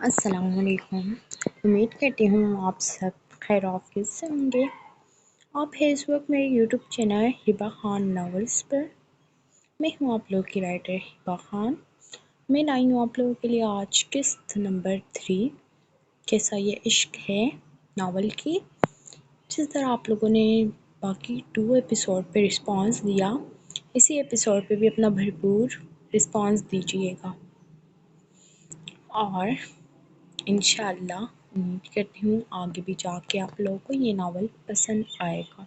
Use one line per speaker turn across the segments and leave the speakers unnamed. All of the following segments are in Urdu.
السلام علیکم۔ امید کرتی ہوں آپ سب خیر و عافیت سے ہوں گے۔ آپ ہیں اس وقت میرے یوٹیوب چینل ہبا خان ناولس پر۔ میں ہوں آپ لوگ کی رائٹر ہبا خان۔ میں لائی ہوں آپ لوگوں کے لیے آج قسط نمبر 3 کیسا یہ عشق ہے ناول کی۔ جس طرح آپ لوگوں نے باقی 2 ایپیسوڈ پہ رسپانس دیا، اسی ایپیسوڈ پہ بھی اپنا بھرپور رسپانس دیجیے گا، اور انشاءاللہ امید کرتی ہوں آگے بھی جا کے آپ لوگوں کو یہ ناول پسند آئے گا۔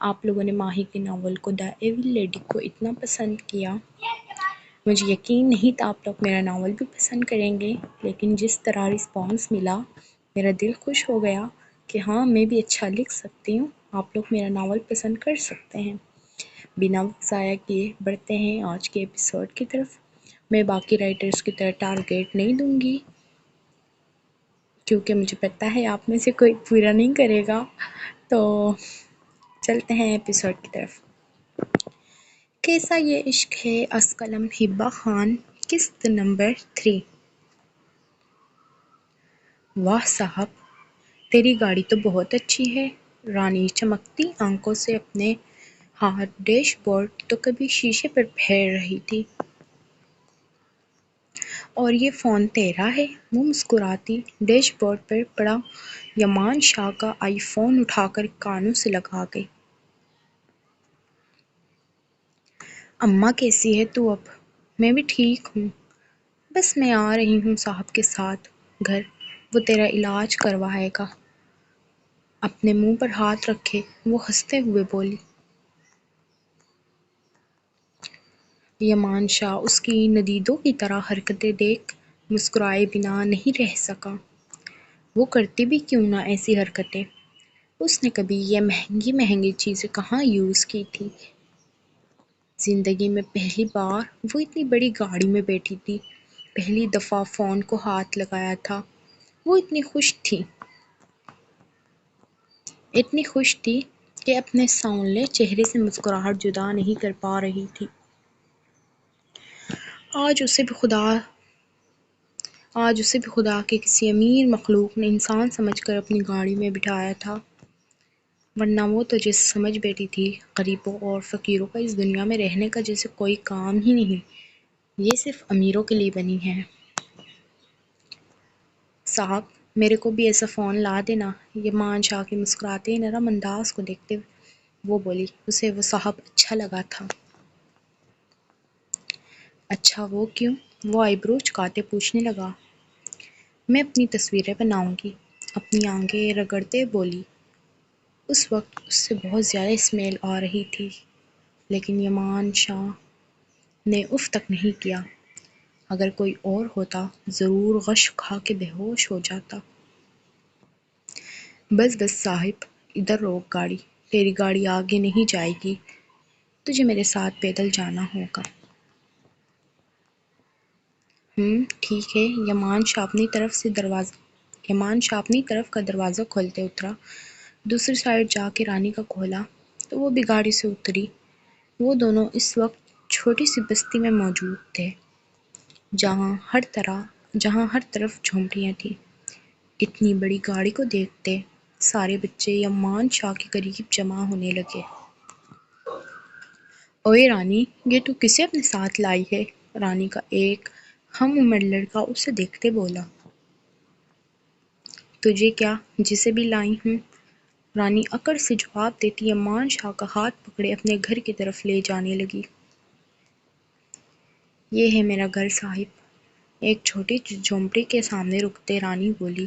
آپ لوگوں نے ماہی کے ناول کو دا ایول لیڈی کو اتنا پسند کیا، مجھے یقین نہیں تھا آپ لوگ میرا ناول بھی پسند کریں گے، لیکن جس طرح رسپانس ملا میرا دل خوش ہو گیا کہ ہاں میں بھی اچھا لکھ سکتی ہوں، آپ لوگ میرا ناول پسند کر سکتے ہیں۔ بنا وقت ضائع کیے بڑھتے ہیں آج کے ایپیسوڈ کی طرف۔ میں باقی رائٹرز کی طرح ٹارگیٹ نہیں دوں گی، کیونکہ مجھے پتہ ہے آپ میں سے کوئی پورا نہیں کرے گا، تو چلتے ہیں ایپیسوڈ کی طرف۔ کیسا یہ عشق ہے از قلم ہبا خان، قسط نمبر 3۔ واہ صاحب، تیری گاڑی تو بہت اچھی ہے۔ رانی چمکتی آنکھوں سے اپنے ہاتھ ڈیش بورڈ تو کبھی شیشے پر پھیر رہی تھی۔ اور یہ فون تیرا ہے؟ وہ مسکراتی ڈیش بورڈ پر پڑا یمان شاہ کا آئی فون اٹھا کر کانوں سے لگا گئی۔ اماں کیسی ہے تو اب؟ میں بھی ٹھیک ہوں، بس میں آ رہی ہوں صاحب کے ساتھ گھر، وہ تیرا علاج کروائے گا۔ اپنے منہ پر ہاتھ رکھے وہ ہنستے ہوئے بولی۔ یمان شاہ اس کی ندیدوں کی طرح حرکتیں دیکھ مسکرائے بنا نہیں رہ سکا۔ وہ کرتی بھی کیوں نہ ایسی حرکتیں، اس نے کبھی یہ مہنگی مہنگی چیزیں کہاں یوز کی تھی۔ زندگی میں پہلی بار وہ اتنی بڑی گاڑی میں بیٹھی تھی، پہلی دفعہ فون کو ہاتھ لگایا تھا۔ وہ اتنی خوش تھی کہ اپنے سانولے چہرے سے مسکراہٹ جدا نہیں کر پا رہی تھی۔ آج اسے بھی خدا کے کسی امیر مخلوق نے انسان سمجھ کر اپنی گاڑی میں بٹھایا تھا، ورنہ وہ تو جیسے سمجھ بیٹھی تھی غریبوں اور فقیروں کا اس دنیا میں رہنے کا جیسے کوئی کام ہی نہیں، یہ صرف امیروں کے لیے بنی ہے۔ صاحب میرے کو بھی ایسا فون لا دینا، یمان شاہ کے مسکراتے نرم انداز کو دیکھتے وہ بولی۔ اسے وہ صاحب اچھا لگا تھا۔ اچھا وہ کیوں؟ وہ آئی برو چکاتے پوچھنے لگا۔ میں اپنی تصویریں بناؤں گی، اپنی آنکھیں رگڑتے بولی۔ اس وقت اس سے بہت زیادہ اسمیل آ رہی تھی، لیکن یمان شاہ نے اف تک نہیں کیا۔ اگر کوئی اور ہوتا ضرور غش کھا کے بے ہوش ہو جاتا۔ بس صاحب، ادھر روک گاڑی، تیری گاڑی آگے نہیں جائے گی، تجھے میرے ساتھ پیدل جانا ہوگا۔ ٹھیک ہے۔ یمان شاہ اپنی طرف کا دروازہ کھولتے اترا، دوسری سائڈ جا کے رانی کا کھولا تو وہ بھی گاڑی سے اتری۔ وہ دونوں اس وقت چھوٹی سی بستی میں موجود تھے، جہاں ہر طرف جھونپڑیاں تھیں۔ اتنی بڑی گاڑی کو دیکھتے سارے بچے یمان شاہ کے قریب جمع ہونے لگے۔ اوئے رانی، یہ تو کسے اپنے ساتھ لائی ہے؟ رانی کا ایک ہم عمر لڑکا اسے دیکھتے بولا۔ تجھے کیا، جسے بھی لائی ہوں، رانی اکڑ سے جواب دیتی یمان شاہ کا ہاتھ پکڑے اپنے گھر کی طرف لے جانے لگی۔ یہ ہے میرا گھر صاحب، ایک چھوٹی جھونپڑی کے سامنے رکتے رانی بولی۔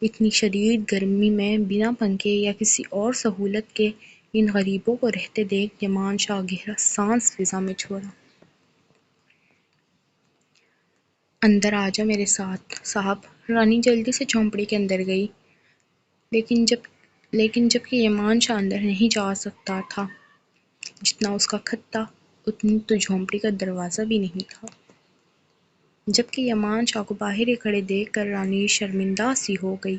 اتنی شدید گرمی میں بنا پنکھے یا کسی اور سہولت کے ان غریبوں کو رہتے دیکھ یمان شاہ گہرا سانس فضا میں چھوڑا۔ اندر آجا میرے ساتھ صاحب۔ رانی جلدی سے جھونپڑی کے اندر گئی، لیکن جبکہ یمان شاہ اندر نہیں جا سکتا تھا، جتنا اس کا خط تھا اتنی تو جھونپڑی کا دروازہ بھی نہیں تھا۔ جبکہ یمان شاہ کو باہر ہی کھڑے دیکھ کر رانی شرمندہ سی ہو گئی۔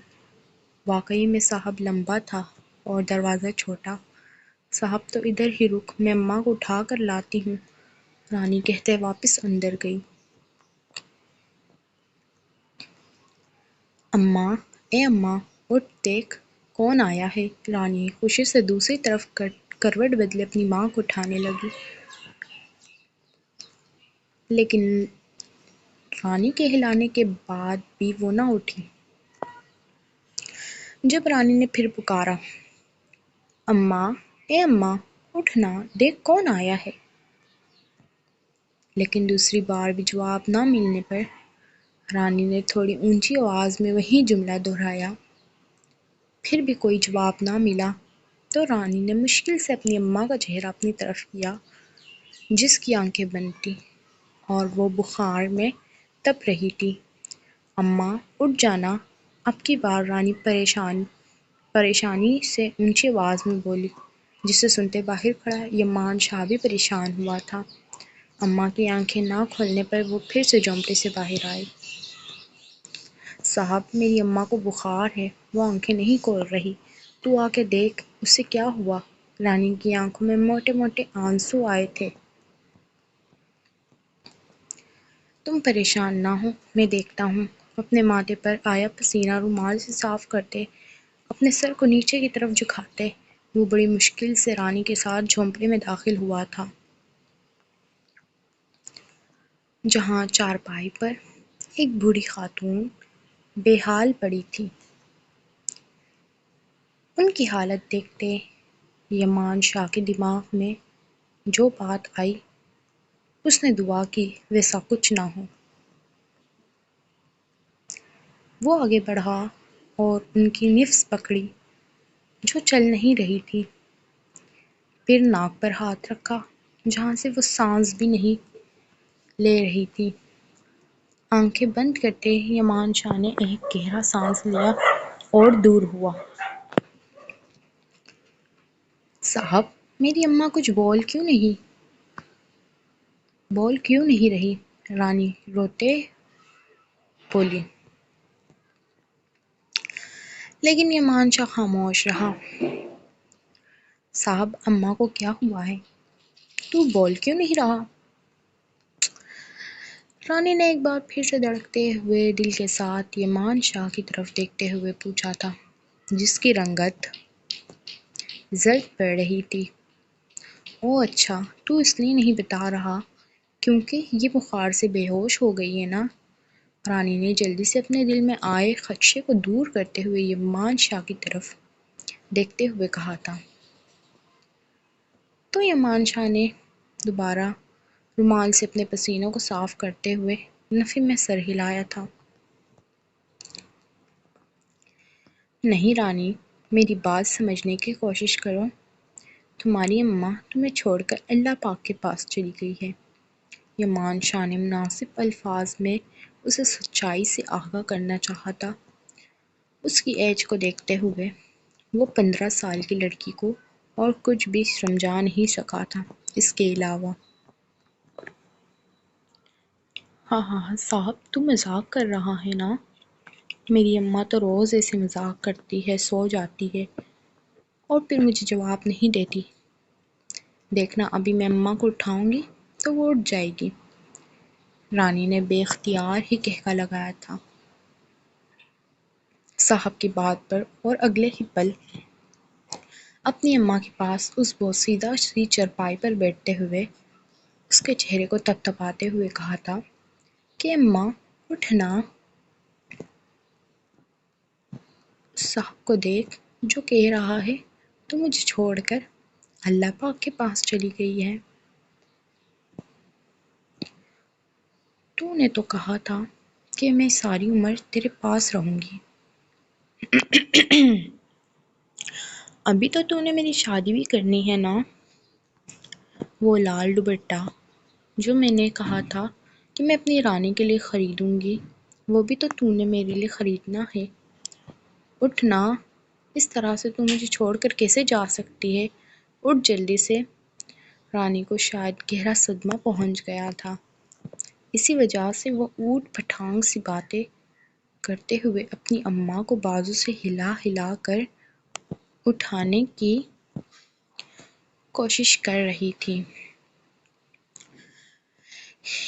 واقعی میں صاحب لمبا تھا اور دروازہ چھوٹا۔ صاحب تو ادھر ہی رک، میں اماں کو اٹھا کر لاتی ہوں، رانی کہتے واپس اندر گئی۔ اماں، اے اماں، اٹھ دیکھ کون آیا ہے۔ رانی خوشی سے دوسری طرف کروٹ بدلے اپنی ماں کو اٹھانے لگی، لیکن رانی کے ہلانے کے بعد بھی وہ نہ اٹھی۔ جب رانی نے پھر پکارا، اماں، اے اماں، اٹھنا، دیکھ کون آیا ہے، لیکن دوسری بار بھی جواب نہ ملنے پر رانی نے تھوڑی اونچی آواز میں وہی جملہ دہرایا۔ پھر بھی کوئی جواب نہ ملا تو رانی نے مشکل سے اپنی اماں کا چہرہ اپنی طرف کیا، جس کی آنکھیں بند تھیں اور وہ بخار میں تپ رہی تھی۔ اماں، اٹھ جانا۔ اب کی بار رانی پریشانی سے اونچی آواز میں بولی، جسے سنتے باہر کھڑا یمان شاہ بھی پریشان ہوا تھا۔ اماں کی آنکھیں نہ کھولنے پر وہ پھر سے جھونپڑے سے باہر آئے۔ صاحب، میری اماں کو بخار ہے، وہ آنکھیں نہیں کھول رہی، تو آ کے دیکھ اسے کیا ہوا۔ رانی کی آنکھوں میں موٹے موٹے آنسو آئے تھے۔ تم پریشان نہ ہو، میں دیکھتا ہوں۔ اپنے ماتھے پر آیا پسینہ رومال سے صاف کرتے، اپنے سر کو نیچے کی طرف جھکاتے، وہ بڑی مشکل سے رانی کے ساتھ جھونپڑے میں داخل ہوا تھا، جہاں چارپائی پر ایک بوڑھی خاتون بے حال پڑی تھی۔ ان کی حالت دیکھتے یمان شاہ کے دماغ میں جو بات آئی، اس نے دعا کی ویسا کچھ نہ ہو۔ وہ آگے بڑھا اور ان کی نفس پکڑی جو چل نہیں رہی تھی، پھر ناک پر ہاتھ رکھا جہاں سے وہ سانس بھی نہیں لے رہی تھی۔ آنکھیں بند کرتے یمان شاہ نے ایک گہرا سانس لیا اور دور ہوا۔ صاحب، میری اماں کچھ بول کیوں نہیں رہی، رانی روتے بولی۔ لیکن یمان شاہ خاموش رہا۔ صاحب، اماں کو کیا ہوا ہے، تو بول کیوں نہیں رہا، رانی نے ایک بار پھر سے دھڑکتے ہوئے دل کے ساتھ یمان شاہ کی طرف دیکھتے ہوئے پوچھا تھا، جس کی رنگت زرد پڑ رہی تھی۔ او اچھا، تو اس لیے نہیں بتا رہا کیونکہ یہ بخار سے بے ہوش ہو گئی ہے نا، رانی نے جلدی سے اپنے دل میں آئے خدشے کو دور کرتے ہوئے یمان شاہ کی طرف دیکھتے ہوئے کہا تھا۔ تو یمان شاہ نے دوبارہ رومال سے اپنے پسینوں کو صاف کرتے ہوئے نفی میں سر ہلایا تھا۔ نہیں رانی، میری بات سمجھنے کی کوشش کرو، تمہاری اماں تمہیں چھوڑ کر اللہ پاک کے پاس چلی گئی ہے۔ یمان شاہ نے مناسب الفاظ میں اسے سچائی سے آگاہ کرنا چاہا تھا۔ اس کی ایج کو دیکھتے ہوئے وہ 15 سال کی لڑکی کو اور کچھ بھی سمجھا نہیں سکا تھا۔ اس کے علاوہ ہاں ہاں صاحب، تو مذاق کر رہا ہے نا، میری اماں تو روز ایسے مذاق کرتی ہے، سو جاتی ہے اور پھر مجھے جواب نہیں دیتی، دیکھنا ابھی میں اماں کو اٹھاؤں گی تو وہ اٹھ جائے گی، رانی نے بے اختیار ہی قہقہ لگایا تھا صاحب کی بات پر، اور اگلے ہی پل اپنی اماں کے پاس اس بوسیدہ سی چرپائی پر بیٹھتے ہوئے اس کے چہرے کو تھپتھپاتے ہوئے کہا تھا کہ اماں اٹھنا، صاحب کو دیکھ جو کہہ رہا ہے تو مجھے چھوڑ کر اللہ پاک کے پاس چلی گئی ہے۔ تو نے تو کہا تھا کہ میں ساری عمر تیرے پاس رہوں گی، ابھی تو نے میری شادی بھی کرنی ہے نا، وہ لال دوپٹہ جو میں نے کہا تھا کہ میں اپنی رانی کے لیے خریدوں گی، وہ بھی تو نے میرے لیے خریدنا ہے، اٹھنا، اس طرح سے تو مجھے چھوڑ کر کیسے جا سکتی ہے، اٹھ جلدی سے، رانی کو شاید گہرا صدمہ پہنچ گیا تھا، اسی وجہ سے وہ اوٹ پٹانگ سی باتیں کرتے ہوئے اپنی اماں کو بازو سے ہلا ہلا کر اٹھانے کی کوشش کر رہی تھی۔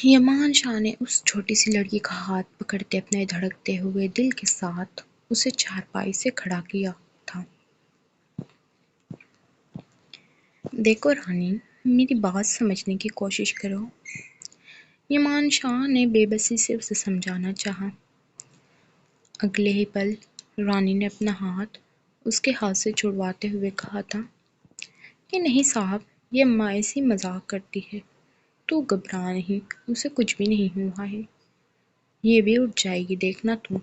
یمان شاہ نے اس چھوٹی سی لڑکی کا ہاتھ پکڑتے اپنے دھڑکتے ہوئے دل کے ساتھ اسے چارپائی سے کھڑا کیا تھا۔ دیکھو رانی، میری بات سمجھنے کی کوشش کرو۔ یمان شاہ نے بے بسی سے اسے سمجھانا چاہا۔ اگلے ہی پل رانی نے اپنا ہاتھ اس کے ہاتھ سے چھڑواتے ہوئے کہا تھا کہ نہیں صاحب، یہ اماں ایسی مذاق کرتی ہے، تو گھبرا نہیں، اسے کچھ بھی نہیں ہوا ہے، یہ بھی اٹھ جائے گی، دیکھنا تو۔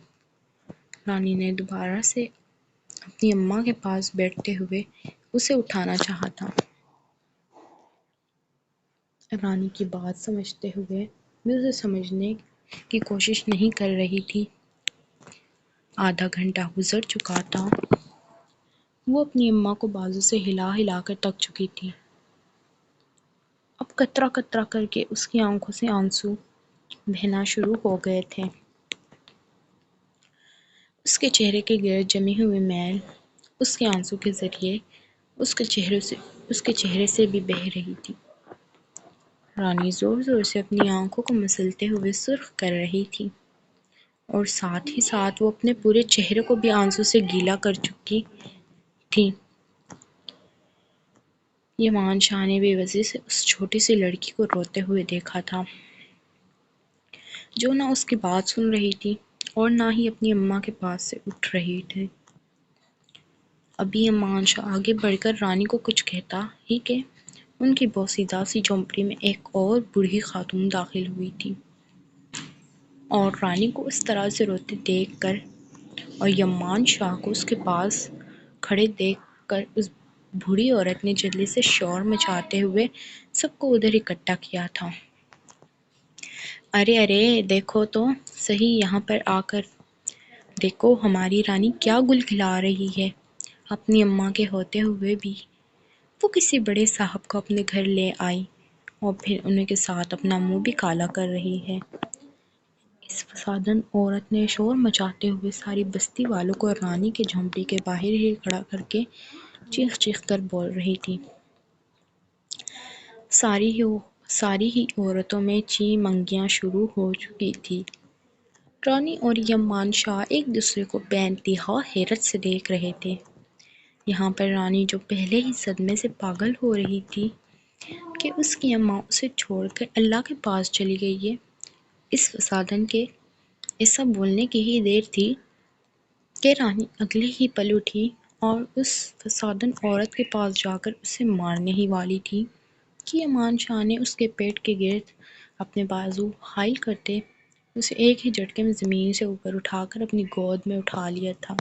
رانی نے دوبارہ سے اپنی اماں کے پاس بیٹھتے ہوئے اسے اٹھانا چاہا تھا۔ رانی کی بات سمجھتے ہوئے بھی اسے سمجھنے کی کوشش نہیں کر رہی تھی۔ آدھا گھنٹہ گزر چکا تھا۔ وہ اپنی اماں کو بازو سے ہلا ہلا کر تک چکی تھی۔ اب قطرہ قطرہ کر کے اس کی آنکھوں سے آنسو بہنا شروع ہو گئے تھے۔ اس کے چہرے کے گرد جمی ہوئی میل اس کے آنسو کے ذریعے اس کے چہرے سے بھی بہہ رہی تھی۔ رانی زور زور سے اپنی آنکھوں کو مسلتے ہوئے سرخ کر رہی تھی اور ساتھ ہی ساتھ وہ اپنے پورے چہرے کو بھی آنسو سے گیلا کر چکی تھی۔ یمان شاہ نے بے بسی سے اس چھوٹی سی لڑکی کو روتے ہوئے دیکھا تھا، جو نہ اس کی بات سن رہی تھی اور نہ ہی اپنی اماں کے پاس سے اٹھ رہی تھی۔ ابھی یمان شاہ آگے بڑھ کر رانی کو کچھ کہتا ہی کہ ان کی بوسیدہ سی جھونپڑی میں ایک اور بوڑھی خاتون داخل ہوئی تھی، اور رانی کو اس طرح سے روتے دیکھ کر اور یمان شاہ کو اس کے پاس کھڑے دیکھ کر اس بوڑھی عورت نے جلدی سے شور مچاتے ہوئے سب کو ادھر اکٹھا کیا تھا۔ ارے ارے، دیکھو تو صحیح، یہاں پر آ کر دیکھو ہماری رانی کیا گل کھلا رہی ہے۔ اپنی اماں کے ہوتے ہوئے بھی وہ کسی بڑے صاحب کو اپنے گھر لے آئی اور پھر انہیں کے ساتھ اپنا منہ بھی کالا کر رہی ہے۔ اس فسادن عورت نے شور مچاتے ہوئے ساری بستی والوں کو رانی کے جھونپڑی کے باہر ہی کھڑا کر کے چیخ چیخ کر بول رہی تھی۔ ساری ہی عورتوں میں چی منگیاں شروع ہو چکی تھی۔ رانی اور یمان شاہ ایک دوسرے کو بے انتہا حیرت سے دیکھ رہے تھے۔ یہاں پر رانی جو پہلے ہی صدمے سے پاگل ہو رہی تھی کہ اس کی اماں اسے چھوڑ کر اللہ کے پاس چلی گئی ہے، اس فسادن کے ایسا بولنے کی ہی دیر تھی کہ رانی اگلے ہی پل اٹھی اور اس فسادن عورت کے پاس جا کر اسے مارنے ہی والی تھی کہ یمان شاہ نے اس کے پیٹ کے گرد اپنے بازو حائل کرتے اسے ایک ہی جھٹکے میں زمین سے اوپر اٹھا کر اپنی گود میں اٹھا لیا تھا۔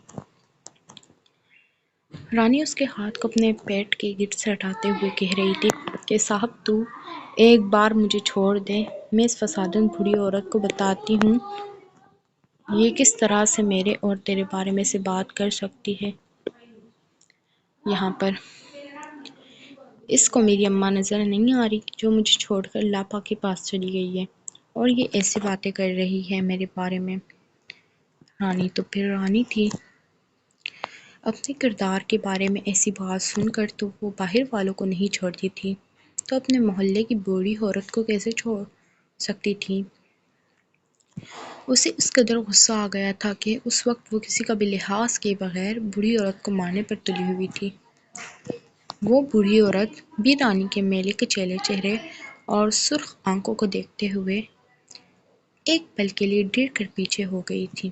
رانی اس کے ہاتھ کو اپنے پیٹ کے گرد سے ہٹاتے ہوئے کہہ رہی تھی کہ صاحب تو ایک بار مجھے چھوڑ دے، میں اس فسادن بوڑھی عورت کو بتاتی ہوں یہ کس طرح سے میرے اور تیرے بارے میں سے بات کر سکتی ہے۔ یہاں پر اس کو میری اماں نظر نہیں آ رہی جو مجھے چھوڑ کر اللہ پاک کے پاس چلی گئی ہے اور یہ ایسی باتیں کر رہی ہے میرے بارے میں۔ رانی تو پھر رانی تھی، اپنے کردار کے بارے میں ایسی بات سن کر تو وہ باہر والوں کو نہیں چھوڑتی تھی تو اپنے محلے کی بوڑھی عورت کو کیسے چھوڑ سکتی تھی۔ اسے اس قدر غصہ آ گیا تھا کہ اس وقت وہ کسی کا بھی لحاظ کیے بغیر بوڑھی عورت کو مارنے پر تلی ہوئی تھی۔ وہ بوڑھی عورت بھی رانی کے میلے کچیلے چہرے اور سرخ آنکھوں کو دیکھتے ہوئے ایک پل کے لیے ڈر کر پیچھے ہو گئی تھی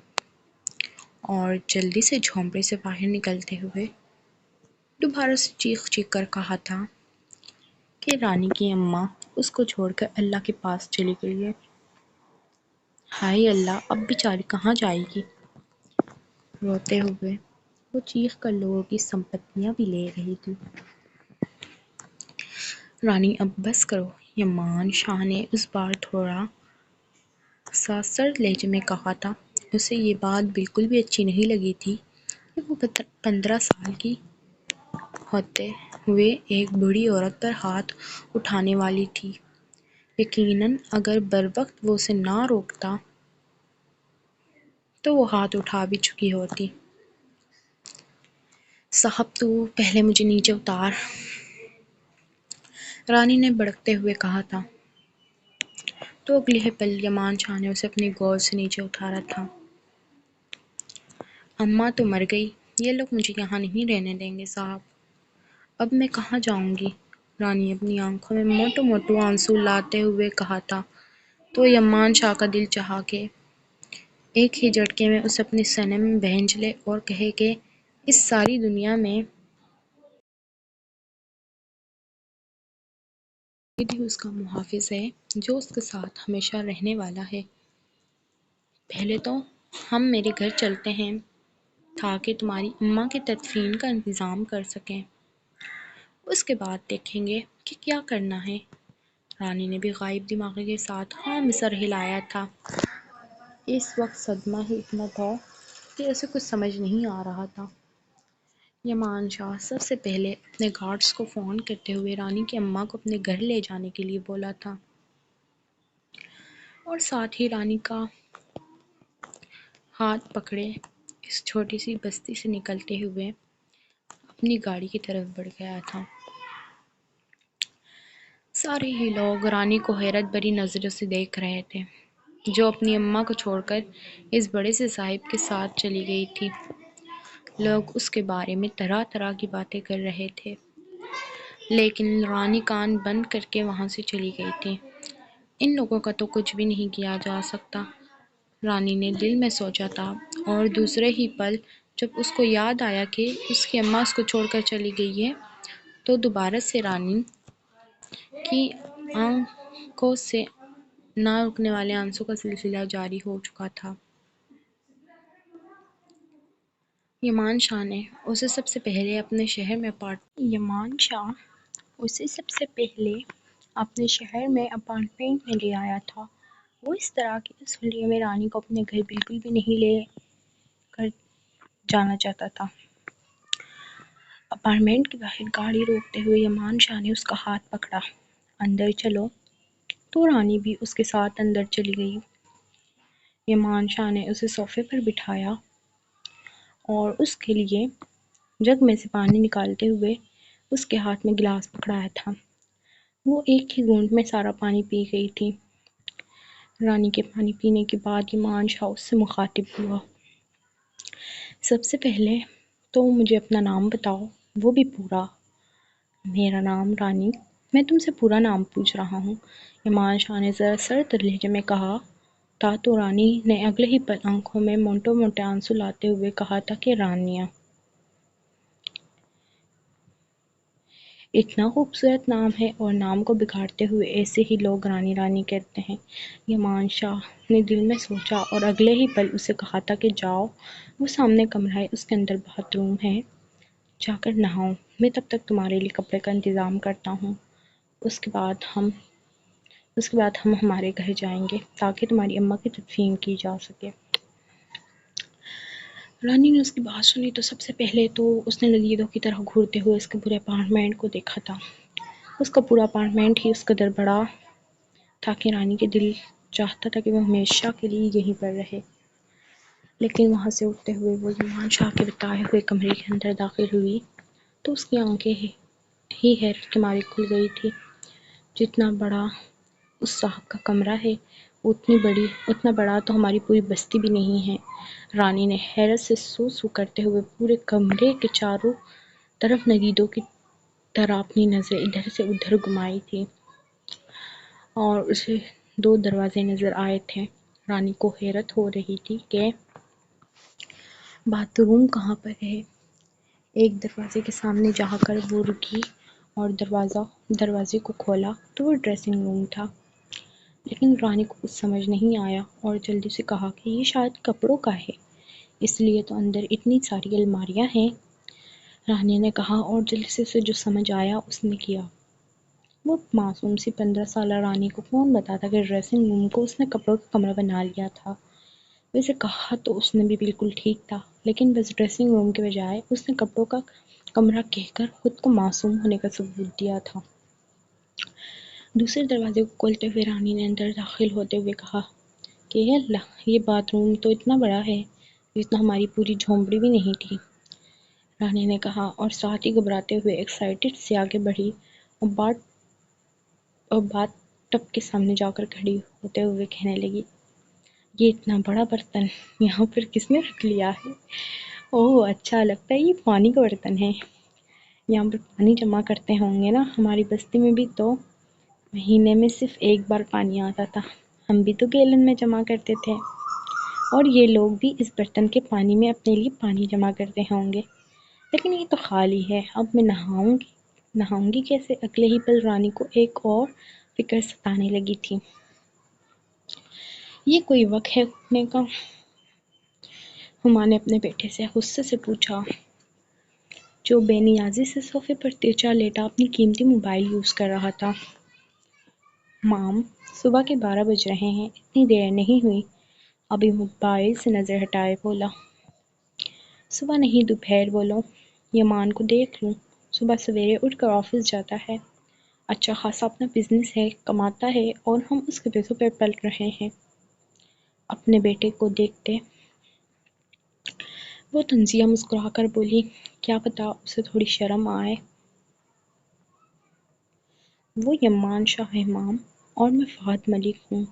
اور جلدی سے جھونپڑے سے باہر نکلتے ہوئے دوبارہ سے چیخ چیخ کر کہا تھا کہ رانی کی اماں اس کو چھوڑ کر اللہ کے پاس چلی گئی ہے۔ ہائے اللہ، اب بیچاری کہاں جائے گی؟ روتے ہوئے وہ چیخ کر لوگوں کی سمپتیاں بھی لے رہی تھی۔ رانی اب بس کرو، یمان شاہ نے اس بار تھوڑا سا سرد لہجے میں کہا تھا۔ اسے یہ بات بالکل بھی اچھی نہیں لگی تھی کہ وہ 15 سال کی ہوتے ہوئے ایک بوڑھی عورت پر ہاتھ اٹھانے والی تھی۔ یقیناً اگر بروقت وہ اسے نہ روکتا تو وہ ہاتھ اٹھا بھی چکی ہوتی۔ صاحب تو پہلے مجھے نیچے اتار، رانی نے بڑکتے ہوئے کہا تھا۔ تو اگلے ہی پل یمان شاہ نے اسے اپنی گود سے نیچے اتارا تھا۔ اماں تو مر گئی، یہ لوگ مجھے یہاں نہیں رہنے دیں گے صاحب، اب میں کہاں جاؤں گی؟ رانی اپنی آنکھوں میں موٹو موٹو آنسو لاتے ہوئے کہا تھا۔ تو یمان شاہ کا دل چاہا کہ ایک ہی جھٹکے میں اسے اپنے سینے میں بھینچ لے اور کہے کہ اس ساری دنیا میں یہ بھی اس کا محافظ ہے جو اس کے ساتھ ہمیشہ رہنے والا ہے۔ پہلے تو ہم میرے گھر چلتے ہیں تاکہ تمہاری اماں کی تدفین کا انتظام کر سکیں، اس کے بعد دیکھیں گے کہ کیا کرنا ہے۔ رانی نے بھی غائب دماغی کے ساتھ ہاں میں سر ہلایا تھا۔ اس وقت صدمہ ہی اتنا تھا کہ اسے کچھ سمجھ نہیں آ رہا تھا۔ یمان شاہ سب سے پہلے اپنے گارڈز کو فون کرتے ہوئے رانی کی اماں کو اپنے گھر لے جانے کے لیے بولا تھا، اور ساتھ ہی رانی کا ہاتھ پکڑے اس چھوٹی سی بستی سے نکلتے ہوئے اپنی گاڑی کی طرف بڑھ گیا تھا۔ سارے ہی لوگ رانی کو حیرت بھری نظروں سے دیکھ رہے تھے، جو اپنی اماں کو چھوڑ کر اس بڑے سے صاحب کے ساتھ چلی گئی تھی۔ لوگ اس کے بارے میں طرح طرح کی باتیں کر رہے تھے، لیکن رانی کان بند کر کے وہاں سے چلی گئی تھی۔ ان لوگوں کا تو کچھ بھی نہیں کیا جا سکتا، رانی نے دل میں سوچا تھا، اور دوسرے ہی پل جب اس کو یاد آیا کہ اس کی اماں اس کو چھوڑ کر چلی گئی ہے، تو دوبارہ سے رانی کی آنکھوں سے نہ رکنے والے آنسوں کا سلسلہ جاری ہو چکا تھا۔ یمان شاہ نے اسے سب سے پہلے اپنے شہر میں اپارٹمنٹ میں لے آیا تھا۔ وہ اس طرح کہ اس حلیے میں رانی کو اپنے گھر بالکل بھی نہیں لے کر جانا چاہتا تھا۔ اپارٹمنٹ کے باہر گاڑی روکتے ہوئے یمان شاہ نے اس کا ہاتھ پکڑا۔ اندر چلو۔ تو رانی بھی اس کے ساتھ اندر چلی گئی۔ یمان شاہ نے اسے صوفے پر بٹھایا اور اس کے لیے جگ میں سے پانی نکالتے ہوئے اس کے ہاتھ میں گلاس پکڑایا تھا۔ وہ ایک ہی گھونٹ میں سارا پانی پی گئی تھی۔ رانی کے پانی پینے کے بعد یمان شاہ اس سے مخاطب ہوا۔ سب سے پہلے تو مجھے اپنا نام بتاؤ، وہ بھی پورا۔ میرا نام رانی، میں تم سے پورا نام پوچھ رہا ہوں، یمان شاہ نے ذرا سرد لہجے میں کہا تھا۔ تو رانی نے اگلے ہی پل آنکھوں میں موٹے موٹے آنسو لاتے ہوئے کہا تھا کہ رانیہ اتنا خوبصورت نام ہے، اور نام کو بگاڑتے ہوئے ایسے ہی لوگ رانی رانی کہتے ہیں۔ یمان شاہ نے دل میں سوچا اور اگلے ہی پل اسے کہا تھا کہ جاؤ، وہ سامنے کمرہ ہے، اس کے اندر باتھ روم ہے، جا کر نہاؤ، میں تب تک تمہارے لیے کپڑے کا انتظام کرتا ہوں، اس کے بعد ہم ہمارے گھر جائیں گے تاکہ تمہاری اماں کی تدفین کی جا سکے۔ رانی نے اس کی بات سنی تو سب سے پہلے تو اس نے نگیدوں کی طرح گھورتے ہوئے اس کے پورے اپارٹمنٹ کو دیکھا تھا۔ اس کا پورا اپارٹمنٹ ہی اس قدر بڑا تھا کہ رانی کے دل چاہتا تھا کہ وہ ہمیشہ کے لیے یہیں پر رہے، لیکن وہاں سے اٹھتے ہوئے وہ یمان شاہ کے بتائے ہوئے کمرے کے اندر داخل ہوئی تو اس کی آنکھیں ہی حیرت کے مارے کھل گئی تھی۔ جتنا بڑا اس صاحب کا کمرہ ہے، اتنا بڑا تو ہماری پوری بستی بھی نہیں ہے۔ رانی نے حیرت سے سو سو کرتے ہوئے پورے کمرے کے چاروں طرف نگیدوں کی طرح اپنی نظریں ادھر سے ادھر گھمائی تھی، اور اسے 2 دروازے نظر آئے تھے۔ رانی کو حیرت ہو رہی تھی کہ باتھ روم کہاں پر ہے۔ ایک دروازے کے سامنے جا کر وہ رکی اور دروازے کو کھولا تو وہ ڈریسنگ روم تھا، لیکن رانی کو کچھ سمجھ نہیں آیا اور جلدی سے کہا کہ یہ شاید کپڑوں کا ہے، اس لیے تو اندر اتنی ساری الماریاں ہیں۔ رانی نے کہا اور جلدی سے اسے جو سمجھ آیا اس نے کیا۔ وہ معصوم سی 15 سالہ رانی کو کون بتاتا کہ ڈریسنگ روم کو اس نے کپڑوں کا کمرہ بنا لیا تھا۔ ویسے کہا تو اس نے بھی بالکل ٹھیک تھا، لیکن بس ڈریسنگ روم کے بجائے اس نے کپڑوں کا کمرہ کہہ کر خود کو معصوم ہونے کا ثبوت دیا تھا۔ دوسرے دروازے کو کھولتے ہوئے رانی نے اندر داخل ہوتے ہوئے کہا کہ اللہ، یہ باتھ روم تو اتنا بڑا ہے جتنا ہماری پوری جھونپڑی بھی نہیں تھی، رانی نے کہا، اور ساتھ ہی گھبراتے ہوئے ایکسائٹڈ سے آگے بڑھی اور باتھ ٹب کے سامنے جا کر کھڑی ہوتے ہوئے کہنے لگی، یہ اتنا بڑا برتن یہاں پر کس نے رکھ لیا ہے؟ اوہ اچھا، لگتا ہے یہ پانی کا برتن ہے، یہاں پر پانی جمع کرتے ہوں گے نا۔ ہماری بستی میں بھی تو مہینے میں صرف ایک بار پانی آتا تھا، ہم بھی تو گیلن میں جمع کرتے تھے، اور یہ لوگ بھی اس برتن کے پانی میں اپنے لیے پانی جمع کرتے ہوں گے، لیکن یہ تو خالی ہے، اب میں نہاؤں گی کیسے؟ اگلے ہی پل رانی کو ایک اور فکر ستانے لگی تھی۔ یہ کوئی وقت ہے اٹھنے کا؟ ہما نے اپنے بیٹے سے غصے سے پوچھا، جو بے نیازی سے صوفے پر ترچھا لیٹا اپنی قیمتی موبائل یوز کر رہا تھا۔ مام، صبح کے 12 بج رہے ہیں، اتنی دیر نہیں ہوئی۔ ابھی موبائل سے نظر ہٹائے بولا، صبح نہیں دوپہر بولو، یمان کو دیکھ لوں، صبح سویرے اٹھ کر آفس جاتا ہے، اچھا خاصا اپنا بزنس ہے، کماتا ہے، اور ہم اس کے پیسوں پر پل رہے ہیں۔ اپنے بیٹے کو دیکھتے وہ تنزیہ مسکرا کر بولی، کیا پتا اسے تھوڑی شرم آئے۔ وہ یمان شاہ ہے مام، اور میں فہد ملک ہوں۔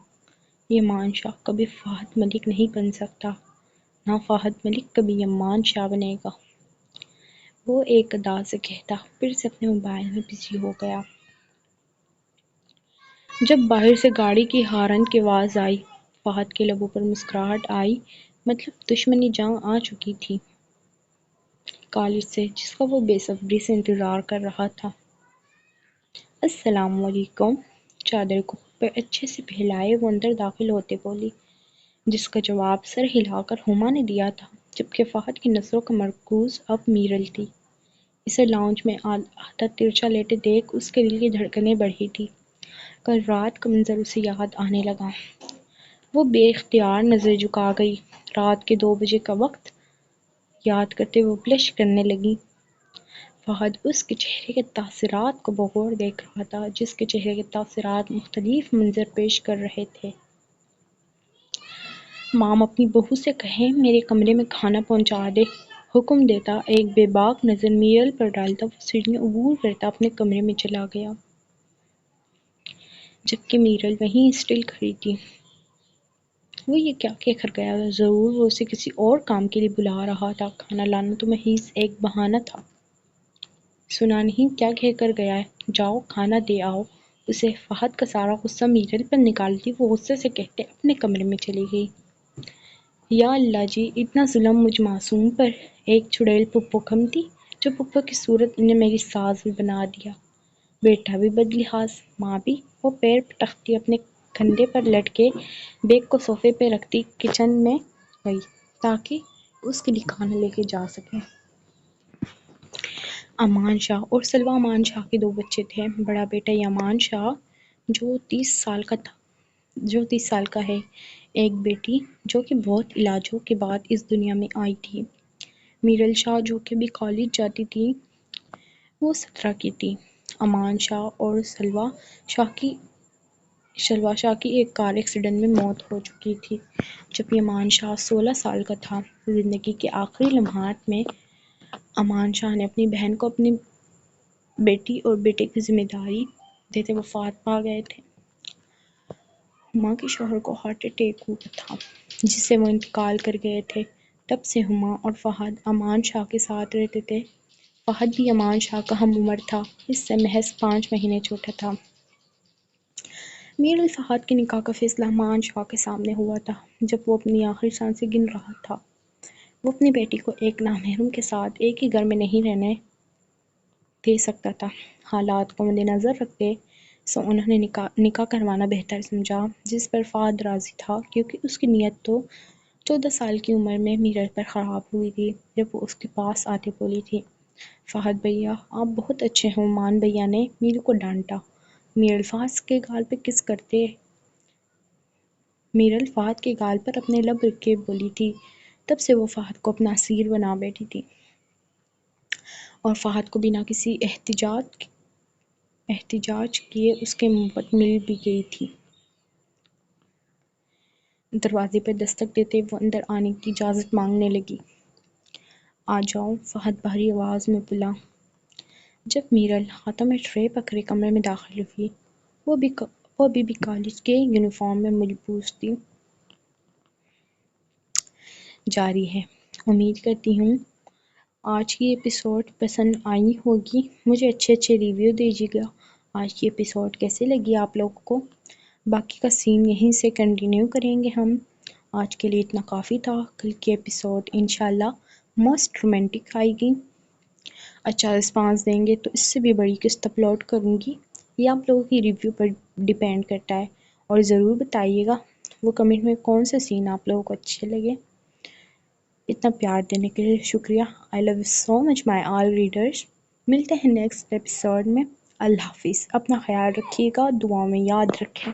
یمان شاہ کبھی فہد ملک نہیں بن سکتا، نہ فہد ملک کبھی یمان شاہ بنے گا، وہ ایک ادا سے کہتا، پھر سے اپنے موبائل میں بزی ہو گیا۔ جب باہر سے گاڑی کی ہارن کی آواز آئی، فہد کے لبوں پر مسکراہٹ آئی، مطلب دشمنی جنگ آ چکی تھی کالج سے، جس کا وہ بے صبری سے انتظار کر رہا تھا۔ السلام علیکم، چادر کو پر اچھے سے پھیلائے وہ اندر داخل ہوتے بولی، جس کا جواب سر ہلا کر ہما نے دیا تھا، جبکہ فہد کی نظروں کا مرکوز اب میرل تھی۔ اسے لاؤنج میں آدھا ترچھا لیٹے دیکھ اس کے دل کی دھڑکنیں بڑھی تھی۔ کل رات کا منظر اسے یاد آنے لگا۔ وہ بے اختیار نظر جھکا گئی۔ رات کے 2 بجے کا وقت یاد کرتے وہ بلش کرنے لگی۔ فہد اس کے چہرے کے تاثرات کو بغور دیکھ رہا تھا، جس کے چہرے کے تاثرات مختلف منظر پیش کر رہے تھے۔ مام اپنی بہو سے کہیں میرے کمرے میں کھانا پہنچا دے، حکم دیتا ایک بے باک نظر میرل پر ڈالتا وہ سیڑھیاں عبور کرتا اپنے کمرے میں چلا گیا، جبکہ میرل وہیں اسٹل کھڑی تھی۔ وہ یہ کیا کہہ کر گیا تھا؟ ضرور وہ اسے کسی اور کام کے لیے بلا رہا تھا، کھانا لانا تو محض ایک بہانہ تھا۔ سنا نہیں کیا کہہ کر گیا ہے؟ جاؤ کھانا دے آؤ اسے۔ فہد کا سارا غصہ میرل پر نکالتی وہ غصے سے کہتے اپنے کمرے میں چلی گئی۔ یا اللہ جی، اتنا ظلم مجھ معصوم پر، ایک چڑیل پھپھو کم تھی، جو پھپھو کی صورت نے میری ساز بھی بنا دیا، بیٹا بھی بدلحاظ، ماں بھی۔ وہ پیر پٹکتی اپنے کندھے پر لٹکے بیگ کو صوفے پہ رکھتی کچن میں گئی تاکہ اس کے لیے کھانا لے کے جا سکے۔ امان شاہ اور سلوی امان شاہ کے 2 بچے تھے۔ بڑا بیٹا یمان شاہ جو 30 سال کا ہے، ایک بیٹی جو کہ بہت علاجوں کے بعد اس دنیا میں آئی تھی، میرل شاہ جو کہ ابھی کالج جاتی تھی، وہ 17 کی تھی۔ امان شاہ اور سلوی شاہ کی ایک کار ایکسیڈنٹ میں موت ہو چکی تھی جب یمان شاہ 16 سال کا تھا۔ زندگی کے آخری لمحات میں امان شاہ نے اپنی بہن کو اپنی بیٹی اور بیٹے کی ذمہ داری دیتے وفات پا گئے تھے۔ ہما کے شوہر کو ہارٹ اٹیک ہوا تھا جس سے وہ انتقال کر گئے تھے۔ تب سے ہما اور فہد امان شاہ کے ساتھ رہتے تھے۔ فہد بھی امان شاہ کا ہم عمر تھا، اس سے محض 5 مہینے چھوٹا تھا۔ میرل فہد کے نکاح کا فیصلہ امان شاہ کے سامنے ہوا تھا جب وہ اپنی آخری سانسیں گن رہا تھا۔ وہ اپنی بیٹی کو ایک نامحرم کے ساتھ ایک ہی گھر میں نہیں رہنے دے سکتا تھا۔ حالات کو مد نظر رکھتے سو انہوں نے نکاح کروانا بہتر سمجھا، جس پر فہد راضی تھا کیونکہ اس کی نیت تو 14 سال کی عمر میں میرل پر خراب ہوئی تھی جب وہ اس کے پاس آتے بولی تھی، فہد بھیا آپ بہت اچھے ہو۔ مان بھیا نے میرل کو ڈانٹا۔ میرل فہد کے گال پر اپنے لب رکھ کے بولی تھی۔ تب سے وہ فہد کو اپنا اسیر بنا بیٹھی تھی اور فہد کو بنا کسی احتجاج کیے اس کی محبت مل بھی گئی تھی۔ دروازے پر دستک دیتے وہ اندر آنے کی اجازت مانگنے لگی۔ آ جاؤ، فہد بھاری آواز میں بولا۔ جب میرل ہاتھوں میں ٹرے پکڑے کمرے میں داخل ہوئی، وہ وہ ابھی بھی کالج کے یونیفارم میں ملبوس تھی۔ جاری ہے۔ امید کرتی ہوں آج کی ایپیسوڈ پسند آئی ہوگی۔ مجھے اچھے ریویو دیجیے گا آج کی ایپیسوڈ کیسے لگی آپ لوگوں کو۔ باقی کا سین یہیں سے کنٹینیو کریں گے ہم۔ آج کے لیے اتنا کافی تھا۔ کل کی ایپیسوڈ انشاءاللہ موسٹ رومانٹک آئے گی۔ اچھا رسپانس دیں گے تو اس سے بھی بڑی قسط اپلوڈ کروں گی۔ یہ آپ لوگوں کی ریویو پر ڈیپینڈ کرتا ہے، اور ضرور بتائیے گا وہ کمنٹ میں کون سے سین آپ لوگوں کو اچھے لگے۔ اتنا پیار دینے کے لیے شکریہ۔ I love you so much my all readers. ملتے ہیں نیکسٹ ایپیسوڈ میں۔ اللہ حافظ۔ اپنا خیال رکھیے گا، دعاؤں میں یاد رکھیں۔